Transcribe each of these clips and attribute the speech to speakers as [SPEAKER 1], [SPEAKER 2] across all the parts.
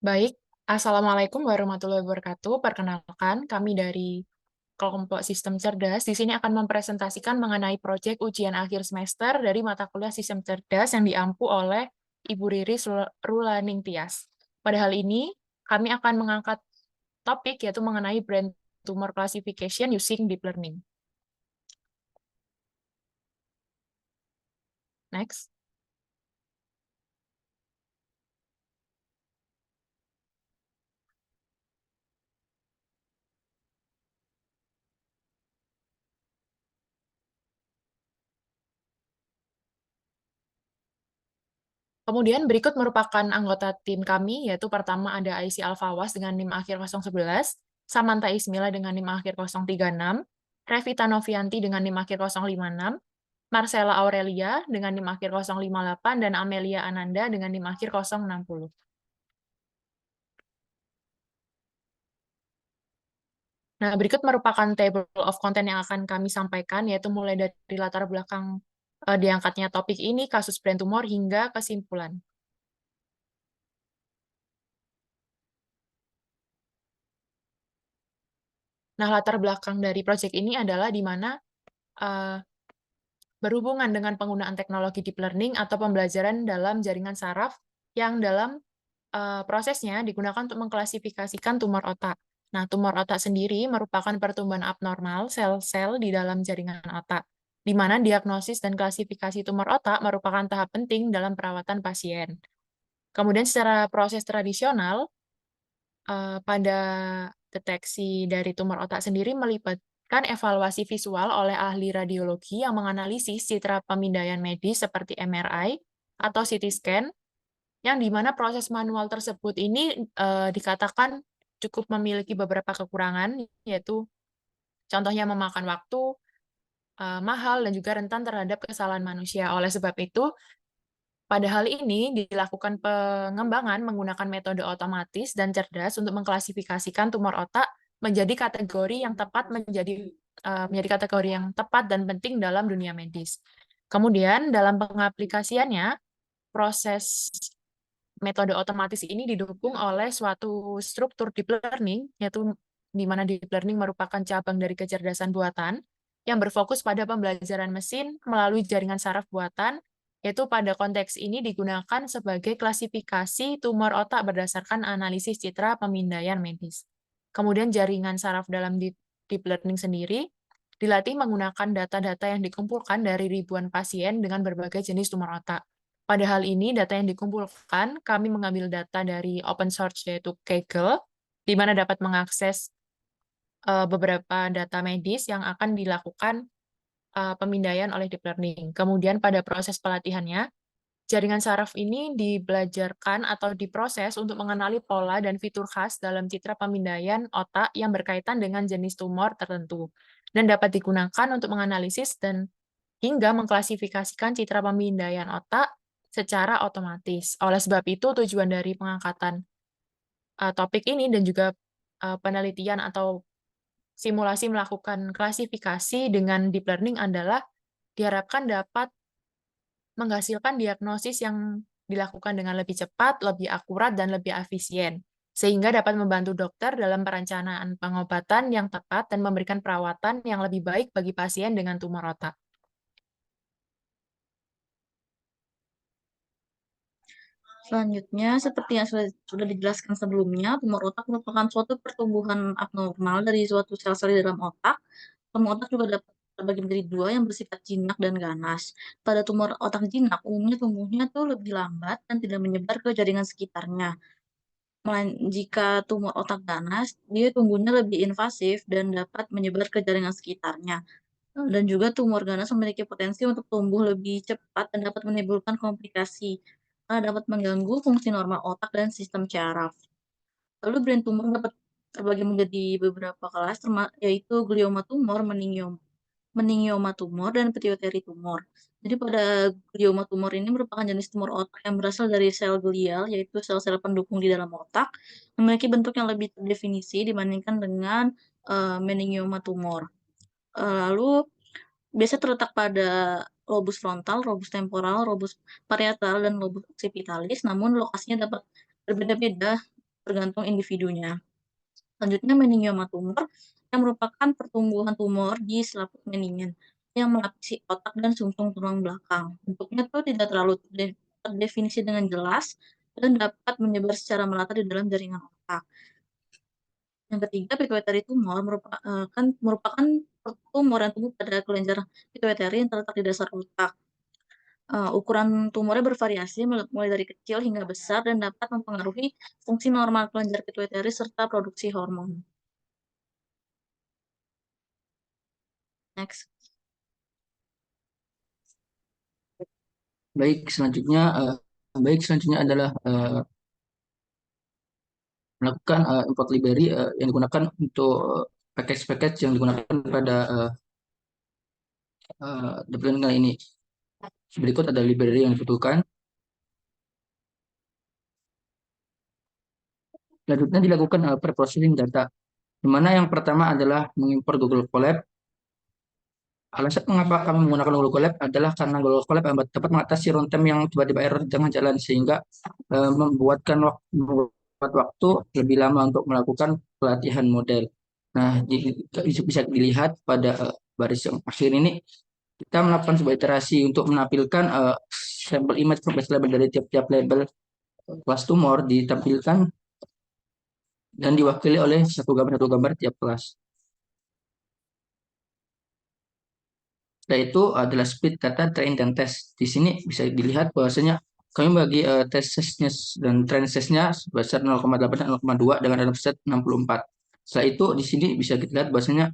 [SPEAKER 1] Baik, Assalamualaikum warahmatullahi wabarakatuh. Perkenalkan, kami dari kelompok Sistem Cerdas di sini akan mempresentasikan mengenai proyek ujian akhir semester dari mata kuliah Sistem Cerdas yang diampu oleh Ibu Riris Rulaning Tias. Pada hal ini, kami akan mengangkat topik yaitu mengenai brain tumor classification using deep learning. Next. Kemudian berikut merupakan anggota tim kami, yaitu pertama ada Aisyah Alfawas dengan NIM akhir 011, Samantha Ismila dengan NIM akhir 036, Revita Novianti dengan NIM akhir 056, Marcella Aurelia dengan NIM akhir 058, dan Amelia Ananda dengan NIM akhir 060. Nah, berikut merupakan table of content yang akan kami sampaikan, yaitu mulai dari latar belakang diangkatnya topik ini, kasus brain tumor, hingga kesimpulan. Nah, latar belakang dari proyek ini adalah di mana uh, berhubungan dengan penggunaan teknologi deep learning atau pembelajaran dalam jaringan saraf yang dalam prosesnya digunakan untuk mengklasifikasikan tumor otak. Nah, tumor otak sendiri merupakan pertumbuhan abnormal sel-sel di dalam jaringan otak, di mana diagnosis dan klasifikasi tumor otak merupakan tahap penting dalam perawatan pasien. Kemudian secara proses tradisional, pada deteksi dari tumor otak sendiri melibatkan evaluasi visual oleh ahli radiologi yang menganalisis citra pemindaian medis seperti MRI atau CT scan, yang di mana proses manual tersebut ini dikatakan cukup memiliki beberapa kekurangan, yaitu contohnya memakan waktu, mahal, dan juga rentan terhadap kesalahan manusia. Oleh sebab itu, pada hal ini dilakukan pengembangan menggunakan metode otomatis dan cerdas untuk mengklasifikasikan tumor otak menjadi kategori yang tepat menjadi kategori yang tepat dan penting dalam dunia medis. Kemudian dalam pengaplikasiannya, proses metode otomatis ini didukung oleh suatu struktur deep learning, yaitu di mana deep learning merupakan cabang dari kecerdasan buatan yang berfokus pada pembelajaran mesin melalui jaringan saraf buatan, yaitu pada konteks ini digunakan sebagai klasifikasi tumor otak berdasarkan analisis citra pemindaian medis. Kemudian jaringan saraf dalam deep learning sendiri dilatih menggunakan data-data yang dikumpulkan dari ribuan pasien dengan berbagai jenis tumor otak. Pada hal ini, data yang dikumpulkan, kami mengambil data dari open source yaitu Kaggle, di mana dapat mengakses beberapa data medis yang akan dilakukan pemindaian oleh deep learning. Kemudian pada proses pelatihannya, jaringan saraf ini dibelajarkan atau diproses untuk mengenali pola dan fitur khas dalam citra pemindaian otak yang berkaitan dengan jenis tumor tertentu, dan dapat digunakan untuk menganalisis dan hingga mengklasifikasikan citra pemindaian otak secara otomatis. Oleh sebab itu, tujuan dari pengangkatan topik ini dan juga penelitian atau simulasi melakukan klasifikasi dengan deep learning adalah diharapkan dapat menghasilkan diagnosis yang dilakukan dengan lebih cepat, lebih akurat, dan lebih efisien, sehingga dapat membantu dokter dalam perencanaan pengobatan yang tepat dan memberikan perawatan yang lebih baik bagi pasien dengan tumor otak.
[SPEAKER 2] Selanjutnya, seperti yang sudah dijelaskan sebelumnya, tumor otak merupakan suatu pertumbuhan abnormal dari suatu sel-sel di dalam otak. Tumor otak juga dapat terbagi menjadi dua yang bersifat jinak dan ganas. Pada tumor otak jinak, umumnya tumbuhnya tuh lebih lambat dan tidak menyebar ke jaringan sekitarnya. Jika tumor otak ganas, dia tumbuhnya lebih invasif dan dapat menyebar ke jaringan sekitarnya. Dan juga tumor ganas memiliki potensi untuk tumbuh lebih cepat dan dapat menimbulkan komplikasi karena dapat mengganggu fungsi normal otak dan sistem syaraf. Lalu brain tumor dapat terbagi menjadi beberapa kelas, yaitu glioma tumor, meningioma tumor, dan pituitary tumor. Jadi pada glioma tumor ini merupakan jenis tumor otak yang berasal dari sel glial, yaitu sel-sel pendukung di dalam otak, memiliki bentuk yang lebih terdefinisi dibandingkan dengan meningioma tumor. Lalu biasa terletak pada lobus frontal, lobus temporal, lobus parietal, dan lobus occipitalis, namun lokasinya dapat berbeda-beda tergantung individunya. Selanjutnya meningioma tumor yang merupakan pertumbuhan tumor di selaput meningen yang melapisi otak dan sumsum tulang belakang. Bentuknya tuh tidak terlalu terdefinisi dengan jelas dan dapat menyebar secara merata di dalam jaringan otak. Yang ketiga, pituitary tumor merupakan tumor yang tumbuh pada kelenjar pituitary yang terletak di dasar otak. Ukuran tumornya bervariasi mulai dari kecil hingga besar dan dapat mempengaruhi fungsi normal kelenjar pituitary serta produksi hormon. Next.
[SPEAKER 3] Baik, selanjutnya adalah melakukan import library yang digunakan untuk package-package yang digunakan pada deep learning kali ini. Berikut ada library yang dibutuhkan. Selanjutnya dilakukan pre-processing data, di mana yang pertama adalah mengimpor Google Colab. Alasan mengapa kami menggunakan Google Colab adalah karena Google Colab dapat mengatasi runtime yang tiba-tiba error di tengah jalan, sehingga membuat waktu lebih lama untuk melakukan pelatihan model. Nah, bisa dilihat pada baris yang akhir ini, kita melakukan sebuah iterasi untuk menampilkan sampel image progress label dari tiap-tiap label kelas tumor ditampilkan dan diwakili oleh satu gambar tiap kelas. Yaitu adalah split data, train, dan test. Di sini bisa dilihat bahwasanya kami bagi test set-nya dan train set-nya sebesar 0,8 dan 0,2 dengan dalam set 64. Setelah itu di sini bisa kita lihat bahwasanya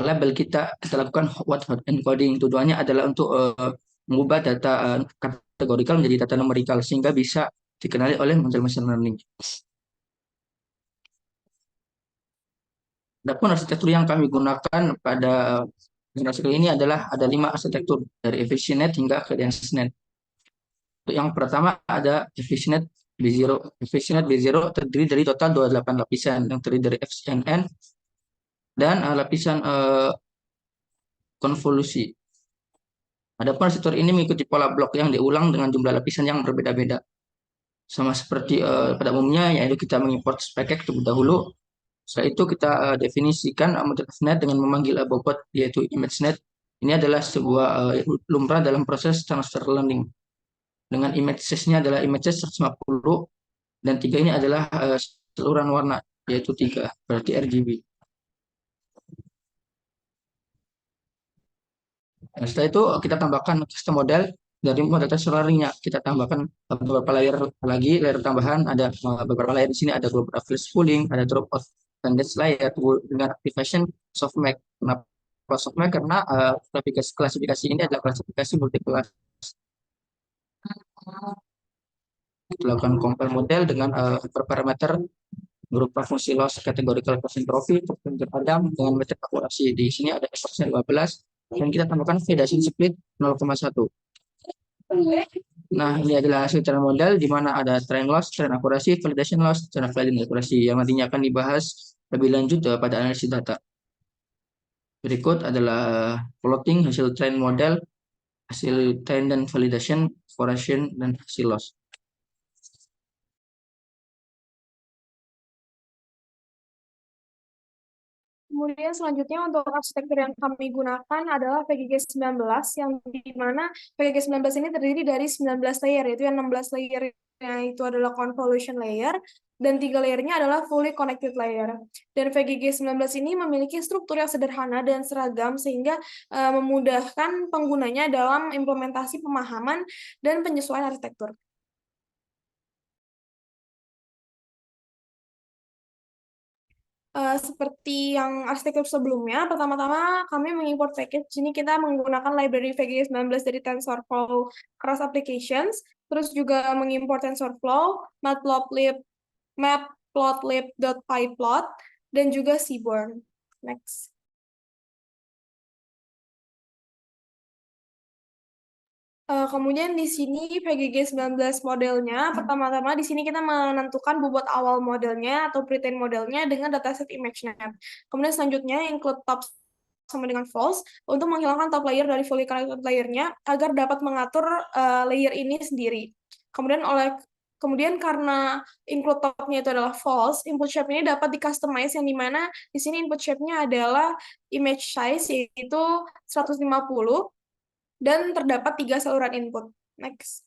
[SPEAKER 3] label kita lakukan hot encoding. Tujuannya adalah untuk mengubah data kategorikal menjadi data numerikal sehingga bisa dikenali oleh model machine learning. Adapun arsitektur yang kami gunakan pada generasi kali ini adalah ada 5 arsitektur dari EfficientNet hingga ke DenseNet. Untuk yang pertama ada EfficientNet B0. EfficientNet B0 terdiri dari total 28 lapisan yang terdiri dari FCNN dan lapisan konvolusi. Adapun arsitektur ini mengikuti pola blok yang diulang dengan jumlah lapisan yang berbeda-beda. Sama seperti pada umumnya, yaitu kita mengimport package terlebih dahulu. Setelah itu kita definisikan model net dengan memanggil bobot yaitu ImageNet. Ini adalah sebuah lumrah dalam proses transfer learning. Dengan image size-nya adalah image size 150 dan 3 ini adalah saluran warna yaitu 3, berarti RGB. Nah, setelah itu kita tambahkan custom model dari model transfer learning-nya. Kita tambahkan beberapa layer lagi, layer tambahan ada beberapa layer di sini, ada global average pooling, ada drop off dan dash layer dengan activation softmax. Kenapa softmax? Karena klasifikasi ini adalah klasifikasi multi kelas. Dilakukan compile model dengan parameter berupa fungsi loss, categorical entropy, terkadang dengan metode akurasi. Di sini ada effortnya 15 dan kita tambahkan validation split 0,1. Nah, ini adalah hasil cara model di mana ada train loss, train akurasi, validation loss, dan validation akurasi yang nantinya akan dibahas lebih lanjut pada analisis data. Berikut adalah plotting hasil train model, hasil train dan validation, correlation, dan hasil loss.
[SPEAKER 4] Kemudian selanjutnya untuk arsitektur yang kami gunakan adalah PGG-19 yang dimana PGG-19 ini terdiri dari 19 layer, yaitu yang 16 layernya itu adalah convolution layer dan 3 layernya adalah fully connected layer. Dan PGG-19 ini memiliki struktur yang sederhana dan seragam sehingga memudahkan penggunanya dalam implementasi pemahaman dan penyesuaian arsitektur. Seperti yang arsitektur sebelumnya, pertama-tama kami mengimport package. Sini kita menggunakan library VG19 dari TensorFlow Cross Applications, terus juga mengimport TensorFlow, matplotlib.pyplot, dan juga Seaborn. Next. Kemudian di sini PGG-19 modelnya, pertama-tama di sini kita menentukan bobot awal modelnya atau pretrain modelnya dengan dataset ImageNet. Kemudian selanjutnya include top sama dengan false untuk menghilangkan top layer dari fully connected layernya agar dapat mengatur layer ini sendiri. Kemudian Kemudian karena include top-nya itu adalah false, input shape ini dapat di-customize yang dimana di sini input shape-nya adalah image size yaitu 150 dan terdapat 3 saluran input. Next.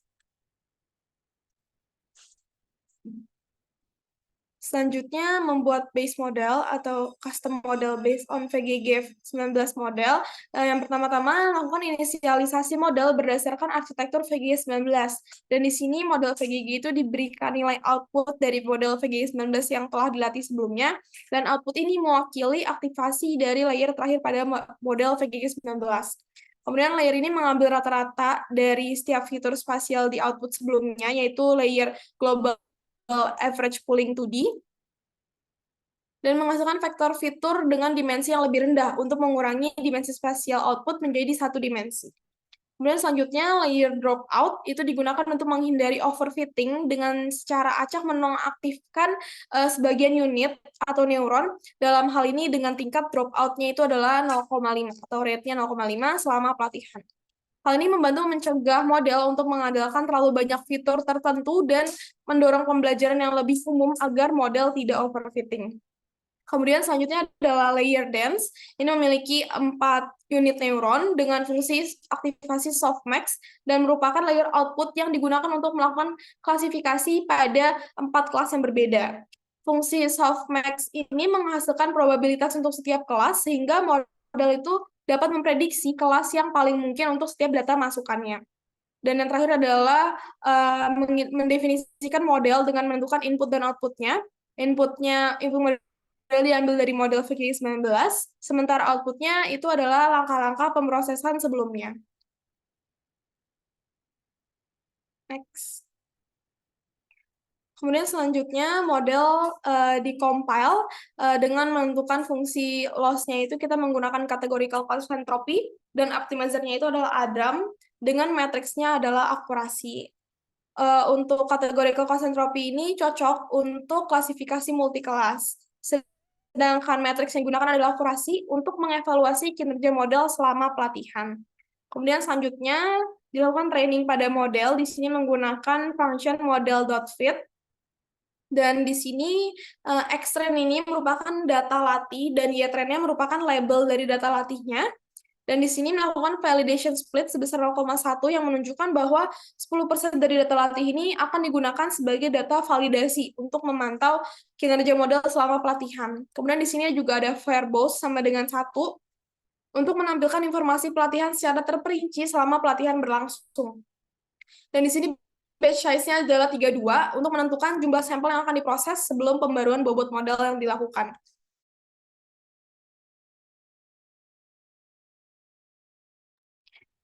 [SPEAKER 4] Selanjutnya, membuat base model atau custom model based on VGG 19 model. Yang pertama-tama, lakukan inisialisasi model berdasarkan arsitektur VGG 19. Dan di sini model VGG itu diberikan nilai output dari model VGG 19 yang telah dilatih sebelumnya. Dan output ini mewakili aktivasi dari layer terakhir pada model VGG 19. Kemudian layer ini mengambil rata-rata dari setiap fitur spasial di output sebelumnya, yaitu layer global average pooling 2D, dan menghasilkan vektor fitur dengan dimensi yang lebih rendah untuk mengurangi dimensi spasial output menjadi 1 dimensi. Kemudian selanjutnya, layer dropout itu digunakan untuk menghindari overfitting dengan secara acak menonaktifkan sebagian unit atau neuron. Dalam hal ini dengan tingkat dropout-nya itu adalah 0,5 atau rate-nya 0,5 selama pelatihan. Hal ini membantu mencegah model untuk mengandalkan terlalu banyak fitur tertentu dan mendorong pembelajaran yang lebih umum agar model tidak overfitting. Kemudian selanjutnya adalah layer dense. Ini memiliki 4 unit neuron dengan fungsi aktivasi softmax dan merupakan layer output yang digunakan untuk melakukan klasifikasi pada 4 kelas yang berbeda. Fungsi softmax ini menghasilkan probabilitas untuk setiap kelas sehingga model itu dapat memprediksi kelas yang paling mungkin untuk setiap data masukannya. Dan yang terakhir adalah mendefinisikan model dengan menentukan input dan outputnya. Input model diambil dari model VGG 19, sementara outputnya itu adalah langkah-langkah pemrosesan sebelumnya. Next. Kemudian selanjutnya model di-compile dengan menentukan fungsi loss-nya itu kita menggunakan categorical cost entropy dan optimizer-nya itu adalah ADAM dengan matriksnya adalah akurasi. Untuk categorical cost entropy ini cocok untuk klasifikasi multi-kelas. Sedangkan matriks yang digunakan adalah akurasi untuk mengevaluasi kinerja model selama pelatihan. Kemudian selanjutnya dilakukan training pada model, di sini menggunakan function model.fit. Dan di sini Xtrain ini merupakan data latih dan YTrain-nya merupakan label dari data latihnya. Dan di sini melakukan validation split sebesar 0,1 yang menunjukkan bahwa 10% dari data latih ini akan digunakan sebagai data validasi untuk memantau kinerja model selama pelatihan. Kemudian di sini juga ada verbose sama dengan 1 untuk menampilkan informasi pelatihan secara terperinci selama pelatihan berlangsung. Dan di sini batch size-nya adalah 32 untuk menentukan jumlah sampel yang akan diproses sebelum pembaruan bobot model yang dilakukan.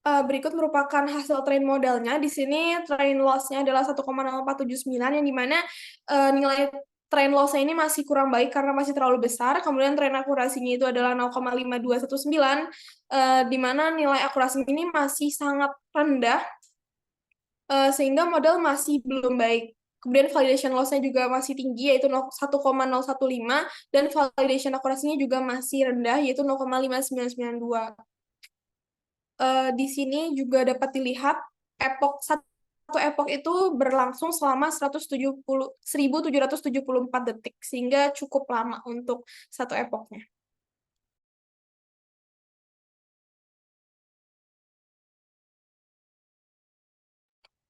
[SPEAKER 4] Berikut merupakan hasil train modelnya. Di sini train loss-nya adalah 1,0479, yang dimana nilai train loss-nya ini masih kurang baik karena masih terlalu besar. Kemudian train akurasinya itu adalah 0,5219, di mana nilai akurasi ini masih sangat rendah, sehingga model masih belum baik. Kemudian validation loss-nya juga masih tinggi, yaitu 1,015, dan validation akurasinya juga masih rendah, yaitu 0,5992. Di sini juga dapat dilihat satu epoch itu berlangsung selama 1774 detik, sehingga cukup lama untuk satu epochnya.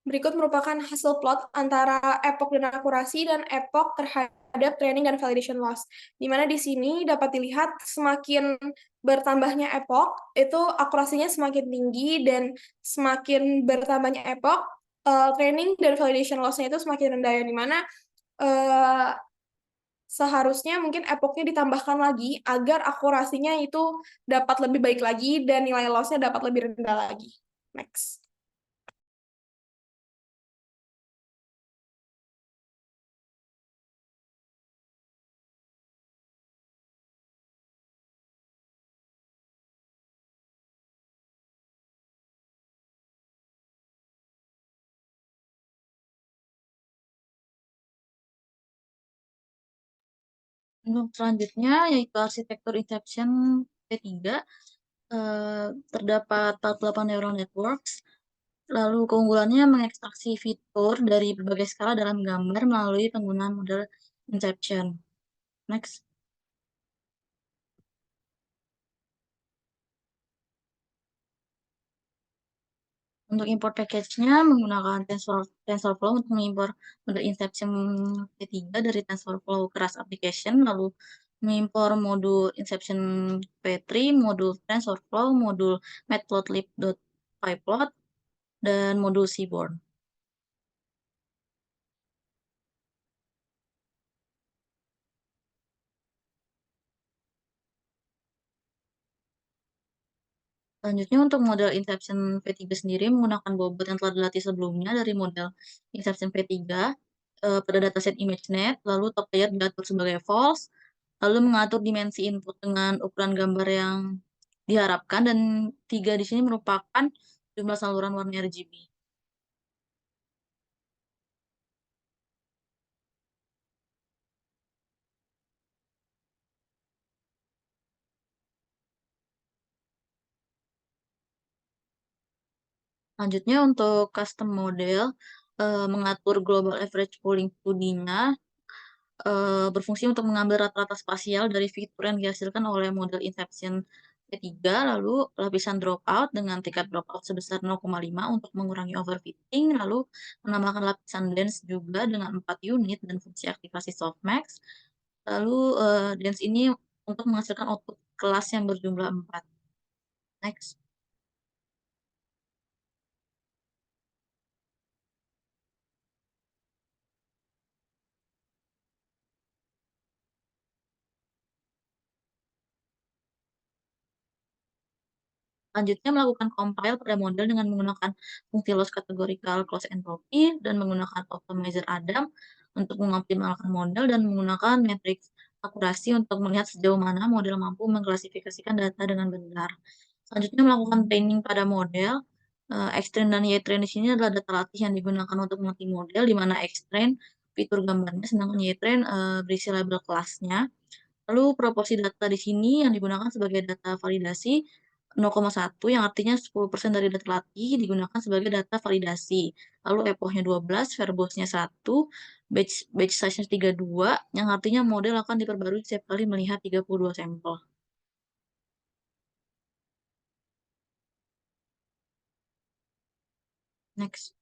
[SPEAKER 4] Berikut merupakan hasil plot antara epoch dan akurasi dan epoch terhadap training dan validation loss. Di mana di sini dapat dilihat semakin bertambahnya epoch, itu akurasinya semakin tinggi, dan semakin bertambahnya epoch, training dan validation loss-nya itu semakin rendah, yang dimana seharusnya mungkin epochnya ditambahkan lagi agar akurasinya itu dapat lebih baik lagi dan nilai loss-nya dapat lebih rendah lagi. Next.
[SPEAKER 2] Untuk selanjutnya yaitu arsitektur Inception P3, terdapat 48 neural networks. Lalu keunggulannya mengekstraksi fitur dari berbagai skala dalam gambar melalui penggunaan model Inception. Next. Untuk import package-nya menggunakan TensorFlow untuk mengimpor model Inception V3 dari TensorFlow Keras Application, lalu mengimpor modul Inception V3, modul TensorFlow, modul matplotlib.pyplot, dan modul Seaborn. Selanjutnya untuk model Inception V3 sendiri menggunakan bobot yang telah dilatih sebelumnya dari model Inception V3 pada dataset ImageNet, lalu top layer diatur sebagai false, lalu mengatur dimensi input dengan ukuran gambar yang diharapkan, dan 3 di sini merupakan jumlah saluran warna RGB. Selanjutnya untuk custom model, mengatur global average pooling 2D-nya berfungsi untuk mengambil rata-rata spasial dari fitur yang dihasilkan oleh model Inception V3, lalu lapisan dropout dengan tingkat dropout sebesar 0,5 untuk mengurangi overfitting, lalu menambahkan lapisan dense juga dengan 4 unit dan fungsi aktivasi softmax, lalu dense ini untuk menghasilkan output kelas yang berjumlah 4. Next. Selanjutnya melakukan compile pada model dengan menggunakan fungsi loss categorical close entropy dan menggunakan optimizer Adam untuk mengoptimalkan model dan menggunakan matriks akurasi untuk melihat sejauh mana model mampu mengklasifikasikan data dengan benar. Selanjutnya melakukan training pada model. Xtrain dan Ytrain di sini adalah data latih yang digunakan untuk melatih model, di mana Xtrain fitur gambarnya, sedangkan Ytrain berisi label kelasnya. Lalu proporsi data di sini yang digunakan sebagai data validasi 0,1, yang artinya 10% dari data latih digunakan sebagai data validasi. Lalu epochnya 12, verbosnya 1, batch size-nya 32, yang artinya model akan diperbarui setiap kali melihat 32 sampel. Next.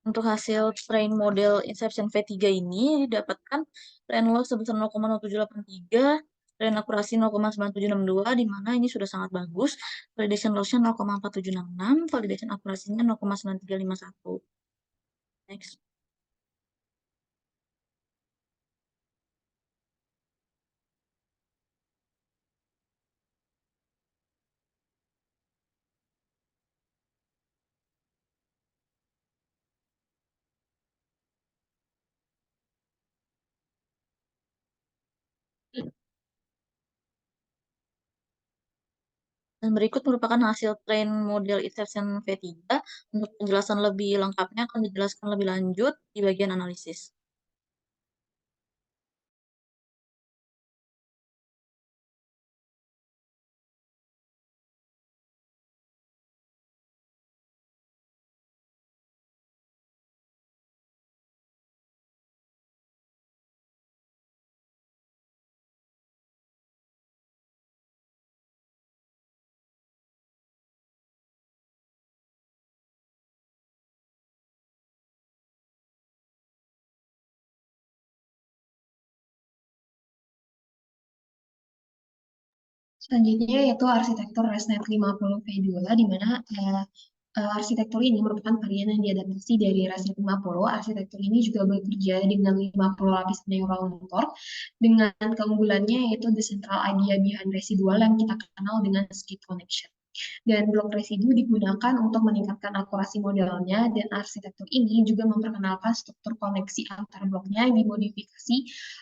[SPEAKER 2] Untuk hasil train model Inception V3 ini didapatkan train loss sebesar 0,0783, train akurasi 0,9762, di mana ini sudah sangat bagus. Validation loss-nya 0,4766, validation akurasinya 0,9351. Next. Dan berikut merupakan hasil train model Inception V3. Untuk penjelasan lebih lengkapnya akan dijelaskan lebih lanjut di bagian analisis.
[SPEAKER 5] Selanjutnya yaitu arsitektur ResNet 50V2, di mana arsitektur ini merupakan varian yang diadaptasi dari ResNet 50. Arsitektur ini juga bekerja dengan 50 lapis neural network, dengan keunggulannya yaitu the central idea behind residual yang kita kenal dengan skip connection. Dan blok residu digunakan untuk meningkatkan akurasi modelnya, dan arsitektur ini juga memperkenalkan struktur koneksi antar bloknya yang dimodifikasi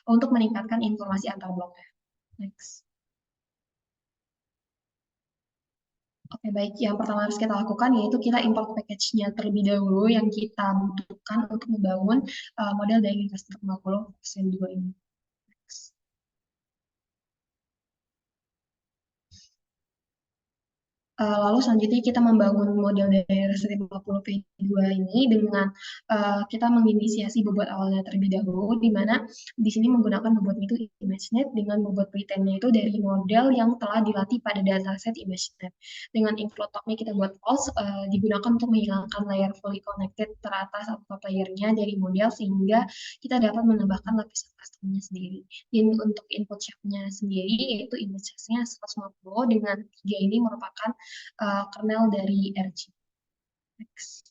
[SPEAKER 5] untuk meningkatkan informasi antar bloknya. Next. Oke, baik. Yang pertama harus kita lakukan yaitu kita import package-nya terlebih dahulu yang kita butuhkan untuk membangun model dari ResNet 50 versi 2 ini. Next. Lalu selanjutnya kita membangun model dari ResNet 50 V2 ini dengan kita menginisiasi bobot awalnya terlebih dahulu, di mana di sini menggunakan bobotnya itu ImageNet dengan bobot pretend-nya itu dari model yang telah dilatih pada dataset ImageNet. Dengan include top-nya kita buat false, digunakan untuk menghilangkan layer fully connected teratas atau top layer-nya dari model, sehingga kita dapat menambahkan lapisan custom-nya sendiri. Dan untuk input shape-nya sendiri, yaitu image size-nya 150, dengan 3 ini merupakan kernel dari RG. Next.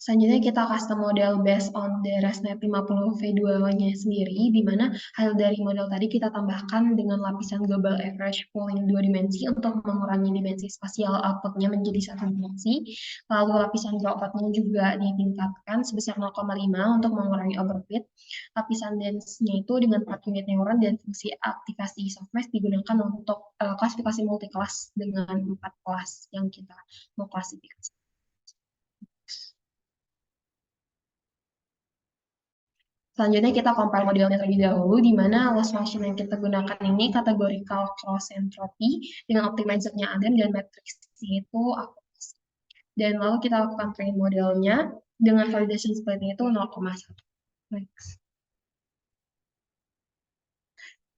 [SPEAKER 5] Selanjutnya kita custom model based on the ResNet 50 V2-nya sendiri, di mana hasil dari model tadi kita tambahkan dengan lapisan global average pooling 2 dimensi untuk mengurangi dimensi spasial output-nya menjadi 1 dimensi. Lalu lapisan output-nya juga ditingkatkan sebesar 0,5 untuk mengurangi overfit. Lapisan dense-nya itu dengan 4 unit neuron, dan fungsi aplikasi softmax digunakan untuk klasifikasi multi-kelas dengan 4 kelas yang kita mau klasifikasi. Selanjutnya kita compile modelnya terlebih dahulu, di mana loss function yang kita gunakan ini categorical cross entropy dengan optimizer-nya Adam dan matrix itu akurasi. Dan lalu kita lakukan train modelnya dengan validation split-nya itu 0,1. Next.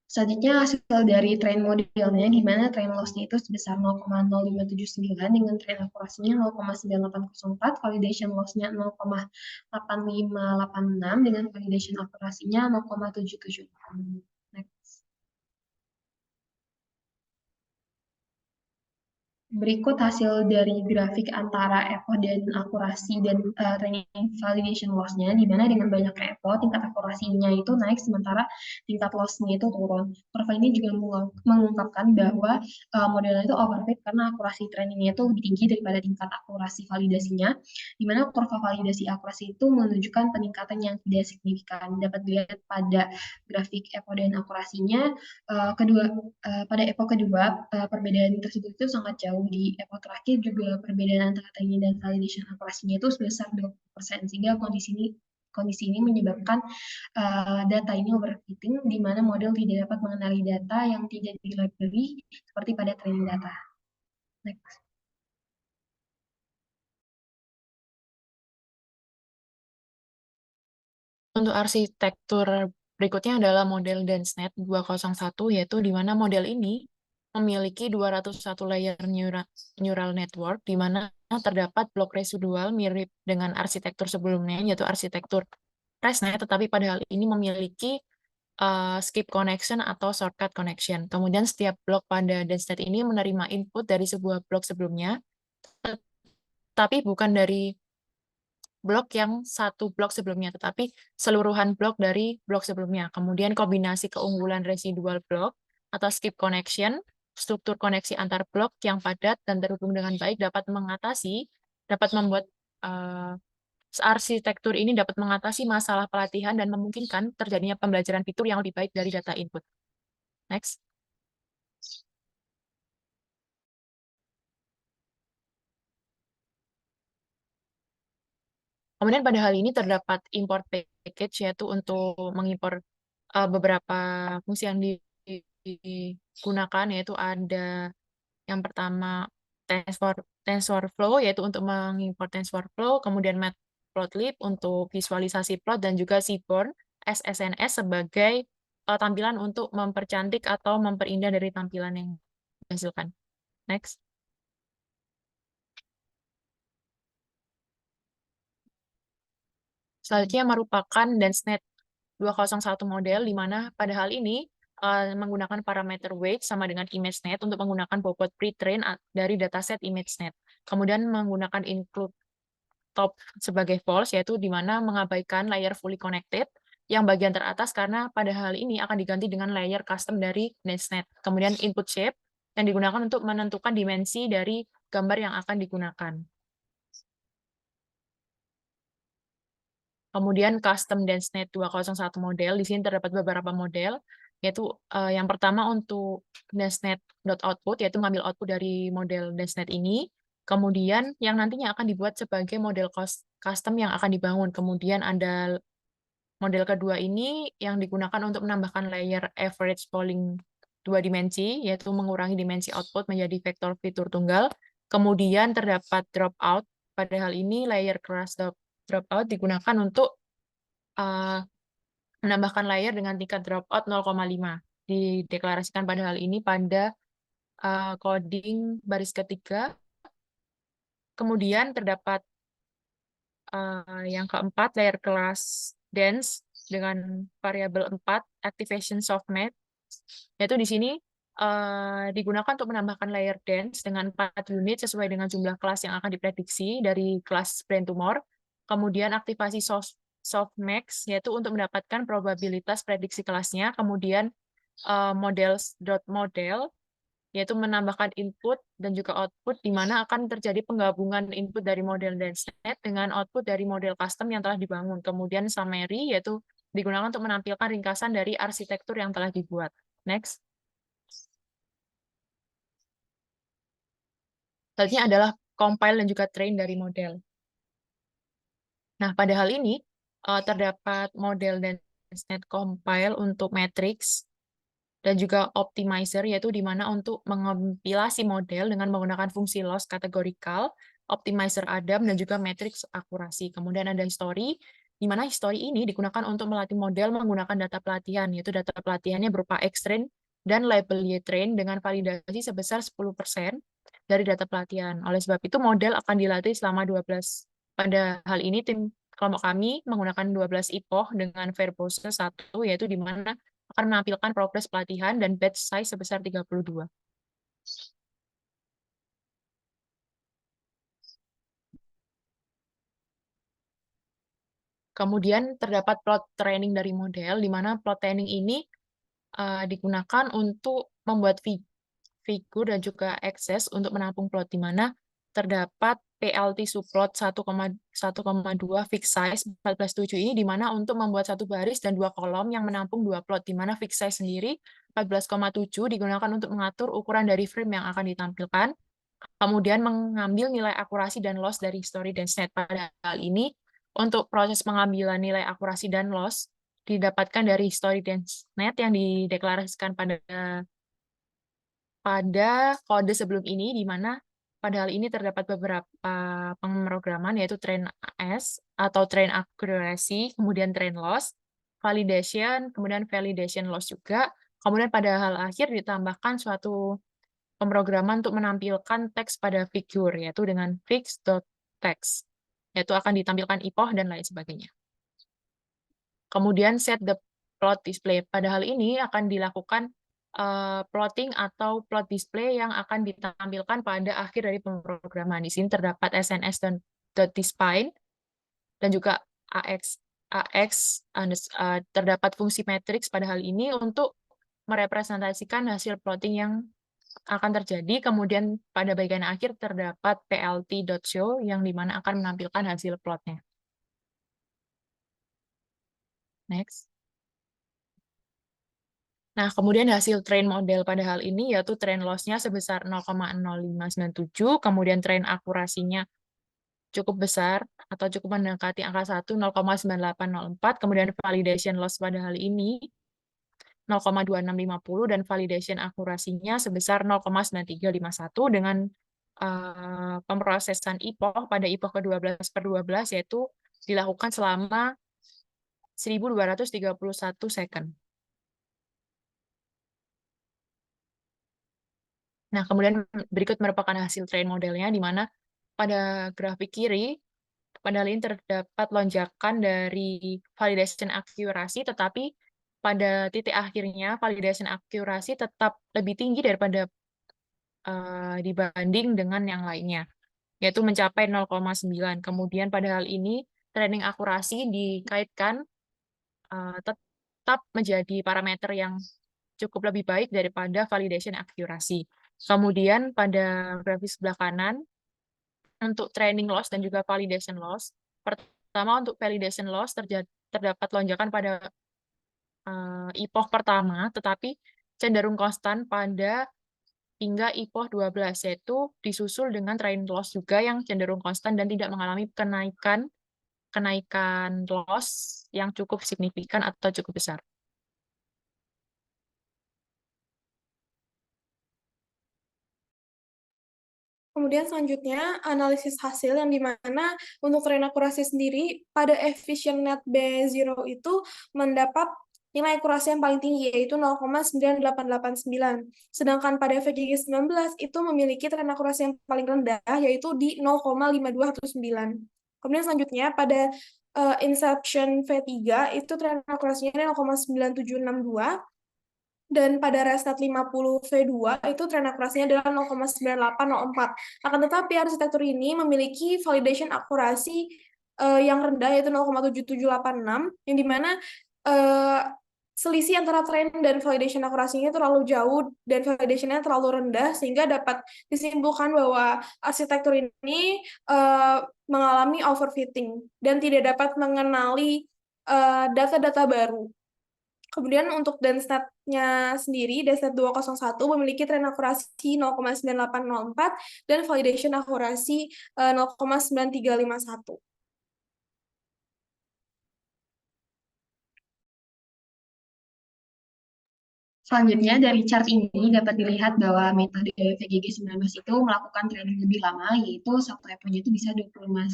[SPEAKER 5] Selanjutnya hasil dari train modelnya, di mana train loss-nya itu sebesar 0,0579 dengan train akurasinya 0,9804, validation loss-nya 0,8586 dengan validation akurasinya 0,778. Next. Berikut hasil dari grafik antara EPO dan akurasi dan training validation loss-nya, di mana dengan banyaknya EPO, tingkat akurasinya itu naik, sementara tingkat loss-nya itu turun. Kurva ini juga mengungkapkan bahwa modelnya itu overfit karena akurasi trainingnya itu lebih tinggi daripada tingkat akurasi validasinya, di mana kurva validasi akurasi itu menunjukkan peningkatan yang tidak signifikan. Dapat dilihat pada grafik EPO dan akurasinya, pada EPO kedua, perbedaan tersebut itu sangat jauh. Di EPO terakhir juga perbedaan antara training dan validation akurasinya itu sebesar 20%, sehingga kondisi ini menyebabkan data ini overfitting, di mana model tidak dapat mengenali data yang tidak di library seperti pada training data. Next.
[SPEAKER 1] Untuk arsitektur berikutnya adalah model DenseNet 201, yaitu di mana model ini memiliki 201 layer neural network, di mana terdapat blok residual mirip dengan arsitektur sebelumnya, yaitu arsitektur ResNet, tetapi pada hal ini memiliki skip connection atau shortcut connection. Kemudian setiap blok pada DenseNet ini menerima input dari sebuah blok sebelumnya, tapi bukan dari blok yang satu blok sebelumnya, tetapi seluruhan blok dari blok sebelumnya. Kemudian kombinasi keunggulan residual blok atau skip connection, struktur koneksi antar blok yang padat dan terhubung dengan baik dapat membuat arsitektur ini dapat mengatasi masalah pelatihan dan memungkinkan terjadinya pembelajaran fitur yang lebih baik dari data input. Next. Kemudian pada hal ini terdapat import package, yaitu untuk mengimpor beberapa fungsi yang digunakan, yaitu ada yang pertama TensorFlow, yaitu untuk mengimpor TensorFlow, kemudian Matplotlib untuk visualisasi plot, dan juga Seaborn SSNS sebagai tampilan untuk mempercantik atau memperindah dari tampilan yang dihasilkan. Next. Selanjutnya merupakan DenseNet 201 model, di mana pada hal ini menggunakan parameter weight sama dengan ImageNet untuk menggunakan bobot pre-train dari dataset ImageNet. Kemudian menggunakan include top sebagai false, yaitu di mana mengabaikan layer fully connected. yang bagian teratas karena pada hal ini akan diganti dengan layer custom dari DenseNet. Kemudian input shape yang digunakan untuk menentukan dimensi dari gambar yang akan digunakan. Kemudian custom DenseNet 201 model, di sini terdapat beberapa model, yaitu yang pertama untuk DenseNet.output, yaitu mengambil output dari model DenseNet ini. Kemudian yang nantinya akan dibuat sebagai model custom yang akan dibangun. Kemudian ada model kedua ini yang digunakan untuk menambahkan layer average polling 2 dimensi, yaitu mengurangi dimensi output menjadi vektor fitur tunggal. Kemudian terdapat dropout. Pada hal ini layer class dropout digunakan untuk menambahkan layer dengan tingkat dropout 0,5. Dideklarasikan pada hal ini pada coding baris ketiga. Kemudian terdapat yang keempat, layer class dense dengan variabel 4, activation softmax, yaitu di sini digunakan untuk menambahkan layer dense dengan 4 unit sesuai dengan jumlah kelas yang akan diprediksi dari kelas brain tumor. Kemudian aktivasi softmax, yaitu untuk mendapatkan probabilitas prediksi kelasnya. Kemudian models.model, yaitu menambahkan input dan juga output, di mana akan terjadi penggabungan input dari model DenseNet dengan output dari model custom yang telah dibangun. Kemudian summary, yaitu digunakan untuk menampilkan ringkasan dari arsitektur yang telah dibuat. Next. Selanjutnya adalah compile dan juga train dari model. Nah, pada hal ini, terdapat model DenseNet compile untuk matrix, dan juga optimizer, yaitu di mana untuk mengompilasi model dengan menggunakan fungsi loss kategorikal, optimizer Adam, dan juga matrix akurasi. Kemudian ada history, di mana history ini digunakan untuk melatih model menggunakan data pelatihan, yaitu data pelatihannya berupa X-train dan label Y-train dengan validasi sebesar 10% dari data pelatihan. Oleh sebab itu, model akan dilatih selama 12. Pada hal ini, tim kelompok kami menggunakan 12 IPOH dengan verbose 1, yaitu di mana akan menampilkan progres pelatihan dan batch size sebesar 32. Kemudian terdapat plot training dari model, di mana plot training ini digunakan untuk membuat figur dan juga akses untuk menampung plot, di mana terdapat PLT subplot 1,2 fixed size 14.7 ini, di mana untuk membuat satu baris dan 2 kolom yang menampung 2 plot, di mana fixed size sendiri 14,7 digunakan untuk mengatur ukuran dari frame yang akan ditampilkan. Kemudian mengambil nilai akurasi dan loss dari history DenseNet. Pada hal ini, untuk proses pengambilan nilai akurasi dan loss didapatkan dari history DenseNet yang dideklarasikan pada kode sebelum ini, di mana pada hal ini terdapat beberapa pemrograman, yaitu train AS atau train accuracy, kemudian train loss, validation, kemudian validation loss juga. Kemudian pada hal akhir ditambahkan suatu pemrograman untuk menampilkan teks pada figur, yaitu dengan fix.text, yaitu akan ditampilkan IPOH dan lain sebagainya. Kemudian set the plot display. Pada hal ini akan dilakukan plotting atau plot display yang akan ditampilkan pada akhir dari pemrograman. Di sini terdapat SNS dan .despine dan juga AX terdapat fungsi matrix pada hal ini untuk merepresentasikan hasil plotting yang akan terjadi. Kemudian pada bagian akhir terdapat plt.show yang dimana akan menampilkan hasil plotnya. Next. Nah, kemudian hasil train model pada hal ini yaitu train loss-nya sebesar 0,0597, kemudian train akurasinya cukup besar atau cukup mendekati angka 1, 0,9804, kemudian validation loss pada hal ini 0,2650, dan validation akurasinya sebesar 0,9351 dengan pemrosesan IPOH pada IPOH ke-12/12, yaitu dilakukan selama 1231 second. Nah, kemudian berikut merupakan hasil train modelnya, di mana pada grafik kiri, pada hal ini terdapat lonjakan dari validation accuracy, tetapi pada titik akhirnya validation accuracy tetap lebih tinggi daripada dibanding dengan yang lainnya, yaitu mencapai 0,9. Kemudian pada hal ini training akurasi dikaitkan tetap menjadi parameter yang cukup lebih baik daripada validation accuracy. Kemudian pada grafis sebelah kanan, untuk training loss dan juga validation loss. Pertama, untuk validation loss terdapat lonjakan pada IPOH pertama, tetapi cenderung konstan pada hingga IPOH 12, yaitu disusul dengan training loss juga yang cenderung konstan dan tidak mengalami kenaikan loss yang cukup signifikan atau cukup besar.
[SPEAKER 4] Kemudian selanjutnya analisis hasil yang dimana untuk train akurasi sendiri pada efficient net B0 itu mendapat nilai akurasi yang paling tinggi yaitu 0,9889. Sedangkan pada VGG 19 itu memiliki train akurasi yang paling rendah yaitu di 0,5219. Kemudian selanjutnya pada Inception V3 itu train akurasinya 0,9762. Dan pada ResNet 50 V2 itu tren akurasinya adalah 0,9804. Akan tetapi arsitektur ini memiliki validation akurasi yang rendah yaitu 0,7786 yang dimana selisih antara train dan validation akurasinya terlalu jauh dan validationnya terlalu rendah sehingga dapat disimpulkan bahwa arsitektur ini mengalami overfitting dan tidak dapat mengenali data-data baru. Kemudian untuk DensNet-nya sendiri, DensNet 201 memiliki tren akurasi 0,9804 dan validation akurasi 0,9351.
[SPEAKER 5] Selanjutnya dari chart ini dapat dilihat bahwa metode VGG 19 itu melakukan training lebih lama, yaitu satu eponya itu bisa 25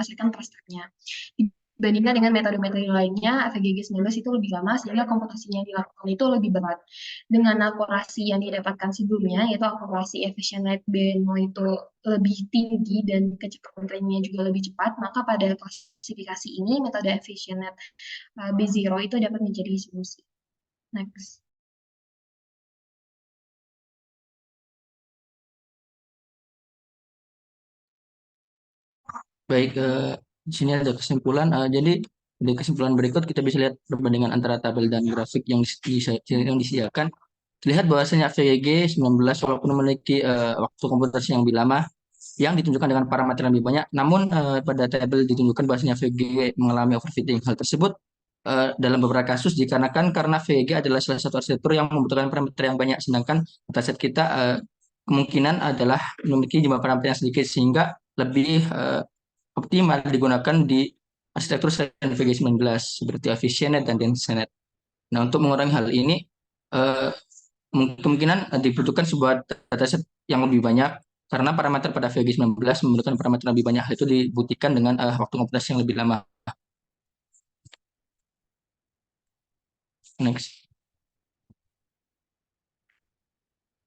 [SPEAKER 5] second per step-nya. Dibandingkan dengan metode-metode lainnya, VGG 19 itu lebih lama sehingga komputasinya yang dilakukan itu lebih berat. Dengan akurasi yang didapatkan sebelumnya, yaitu akurasi efficient net B0 itu lebih tinggi dan kecepatan trainingnya juga lebih cepat, maka pada klasifikasi ini metode efficient net B0 itu dapat menjadi solusi. Next.
[SPEAKER 3] Baik, di sini ada kesimpulan. Jadi di kesimpulan berikut kita bisa lihat perbandingan antara tabel dan grafik yang disediakan. Terlihat bahwasanya VGG 19 walaupun memiliki waktu komputasi yang lebih lama, yang ditunjukkan dengan parameter yang lebih banyak, namun pada tabel ditunjukkan bahwasanya VGG mengalami overfitting. Hal tersebut dalam beberapa kasus dikarenakan karena VGG adalah salah satu arsitektur yang membutuhkan parameter yang banyak, sedangkan dataset kita kemungkinan adalah memiliki jumlah parameter yang sedikit sehingga lebih optimal digunakan di arsitektur selain VG19 seperti AffiCNet dan DenseNet. Nah, untuk mengurangi hal ini, kemungkinan dibutuhkan sebuah dataset yang lebih banyak karena parameter pada VG19 membutuhkan parameter yang lebih banyak, itu dibuktikan dengan waktu komputasi yang lebih lama. Next.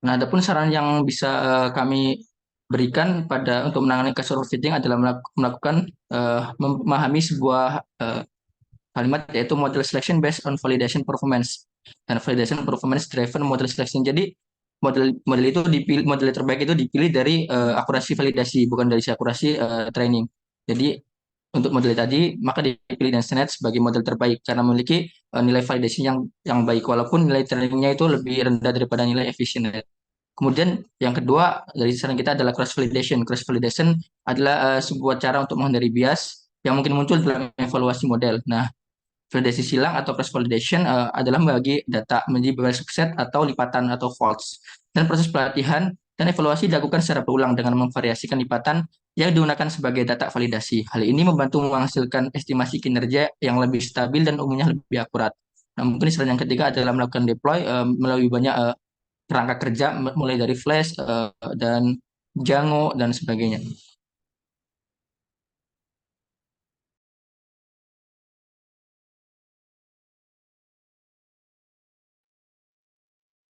[SPEAKER 3] Nah, adapun saran yang bisa kami berikan untuk menangani kasus overfitting adalah melakukan memahami sebuah kalimat yaitu model selection based on validation performance dan validation performance driven model selection. Jadi model itu dipilih, model terbaik itu dipilih dari akurasi validasi, bukan dari akurasi training. Jadi untuk model tadi maka dipilih DenseNet sebagai model terbaik karena memiliki nilai validasi yang baik walaupun nilai trainingnya itu lebih rendah daripada nilai efficient. Kemudian yang kedua dari saran kita adalah cross validation. Cross validation adalah sebuah cara untuk menghindari bias yang mungkin muncul dalam evaluasi model. Nah, validasi silang atau cross validation adalah membagi data menjadi beberapa subset atau lipatan atau faults. Dan proses pelatihan dan evaluasi dilakukan secara berulang dengan memvariasikan lipatan yang digunakan sebagai data validasi. Hal ini membantu menghasilkan estimasi kinerja yang lebih stabil dan umumnya lebih akurat. Nah, mungkin saran yang ketiga adalah melakukan deploy melalui banyak kerangka kerja mulai dari Flash dan Django dan sebagainya.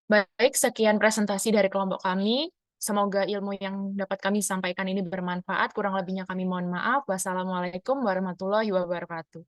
[SPEAKER 1] Baik, sekian presentasi dari kelompok kami. Semoga ilmu yang dapat kami sampaikan ini bermanfaat. Kurang lebihnya kami mohon maaf. Wassalamualaikum warahmatullahi wabarakatuh.